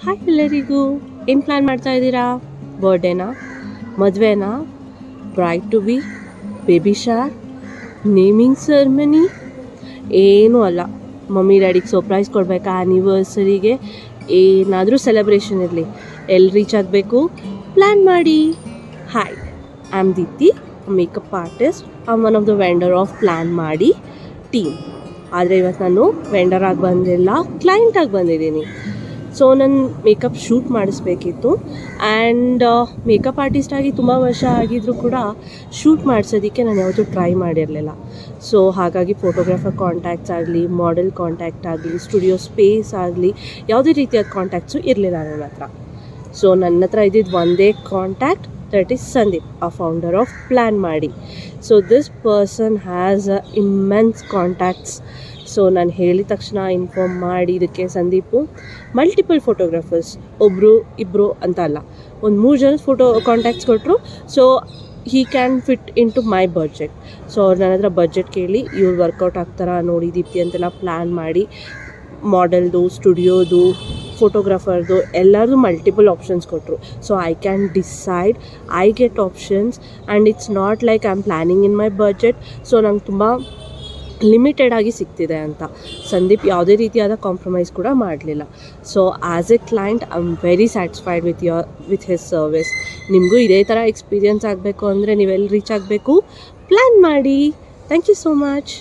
Hi ಎಲ್ಲರಿಗೂ, ಏನು plan ಮಾಡ್ತಾ ಇದ್ದೀರಾ? ಬರ್ಡೇನಾ, ಮದುವೆನಾ, bride to be, baby shower, naming ceremony? ಏನೂ ಅಲ್ಲ, ಮಮ್ಮಿ ಡ್ಯಾಡಿಗೆ ಸರ್ಪ್ರೈಸ್ ಕೊಡಬೇಕಾ ಆ್ಯನಿವರ್ಸರಿಗೆ? ಏನಾದರೂ ಸೆಲೆಬ್ರೇಷನ್ ಇರಲಿ, ಎಲ್ಲಿ ರೀಚ್ ಆಗಬೇಕು ಪ್ಲ್ಯಾನ್ ಮಾಡಿ. Hi, I am Deepti, makeup artist. I am one of the vendor of plan ಮಾಡಿ ಟೀಮ್. ಆದರೆ ಇವತ್ತು ನಾನು ವೆಂಡರ್ ಆಗಿ ಬಂದಿಲ್ಲ, ಕ್ಲೈಂಟಾಗಿ ಬಂದಿದ್ದೀನಿ. ಸೊ ನನ್ನ ಮೇಕಪ್ ಶೂಟ್ ಮಾಡಿಸ್ಬೇಕಿತ್ತು ಆ್ಯಂಡ್ ಮೇಕಪ್ ಆರ್ಟಿಸ್ಟಾಗಿ ತುಂಬ ವರ್ಷ ಆಗಿದ್ದರೂ ಕೂಡ ಶೂಟ್ ಮಾಡಿಸೋದಕ್ಕೆ ನಾನು ಯಾವತ್ತೂ ಟ್ರೈ ಮಾಡಿರಲಿಲ್ಲ. ಸೊ ಹಾಗಾಗಿ ಫೋಟೋಗ್ರಾಫರ್ ಕಾಂಟ್ಯಾಕ್ಟ್ಸ್ ಆಗಲಿ, ಮಾಡೆಲ್ ಕಾಂಟ್ಯಾಕ್ಟ್ ಆಗಲಿ, ಸ್ಟುಡಿಯೋ ಸ್ಪೇಸ್ ಆಗಲಿ, ಯಾವುದೇ ರೀತಿಯಾದ ಕಾಂಟ್ಯಾಕ್ಟ್ಸು ಇರಲಿಲ್ಲ ನನ್ನ ಹತ್ರ. ಸೊ ನನ್ನ ಹತ್ರ ಇದ್ದಿದ್ದು ಒಂದೇ ಕಾಂಟ್ಯಾಕ್ಟ್, ದಟ್ ಈಸ್ ಸಂದೀಪ್, ಆ ಫೌಂಡರ್ ಆಫ್ ಪ್ಲ್ಯಾನ್ ಮಾಡಿ. So this person has a immense contacts. So ನಾನು ಹೇಳಿದ ತಕ್ಷಣ ಇನ್ಫಾರ್ಮ್ ಮಾಡಿ ಇದಕ್ಕೆ ಸಂದೀಪು ಮಲ್ಟಿಪಲ್ ಫೋಟೋಗ್ರಾಫರ್ಸ್, ಒಬ್ಬರು ಇಬ್ಬರು ಅಂತ ಅಲ್ಲ, ಒಂದು 3 ಜನ ಫೋಟೋ ಕಾಂಟ್ಯಾಕ್ಟ್ಸ್ ಕೊಟ್ಟರು. So he can fit into my budget. So ಅವ್ರು ನನ್ನ ಹತ್ರ ಬಡ್ಜೆಟ್ ಕೇಳಿ ಇವ್ರು ವರ್ಕೌಟ್ ಆಗ್ತಾರಾ ನೋಡಿ ದೀಪ್ತಿ ಅಂತೆಲ್ಲ ಪ್ಲ್ಯಾನ್ ಮಾಡಿ, ಮಾಡೆಲ್ದು, ಸ್ಟುಡಿಯೋದು, ಫೋಟೋಗ್ರಾಫರ್ದು ಎಲ್ಲರದು ಮಲ್ಟಿಪಲ್ ಆಪ್ಷನ್ಸ್ ಕೊಟ್ಟರು. So I can decide, I get options and it's not like I am planning in my budget. So ನಂಗೆ ತುಂಬ ಲಿಮಿಟೆಡ್ ಆಗಿ ಸಿಗ್ತಿದೆ ಅಂತ. ಸಂದೀಪ್ ಯಾವುದೇ ರೀತಿಯಾದ ಕಾಂಪ್ರಮೈಸ್ ಕೂಡ ಮಾಡಲಿಲ್ಲ. So as A client I am very satisfied with his service. ನಿಮಗೂ ಇದೇ ಥರ ಎಕ್ಸ್ಪೀರಿಯನ್ಸ್ ಆಗಬೇಕು ಅಂದರೆ ನೀವೆಲ್ಲಿ ರೀಚ್ ಆಗಬೇಕು, ಪ್ಲ್ಯಾನ್ ಮಾಡಿ. Thank you so much.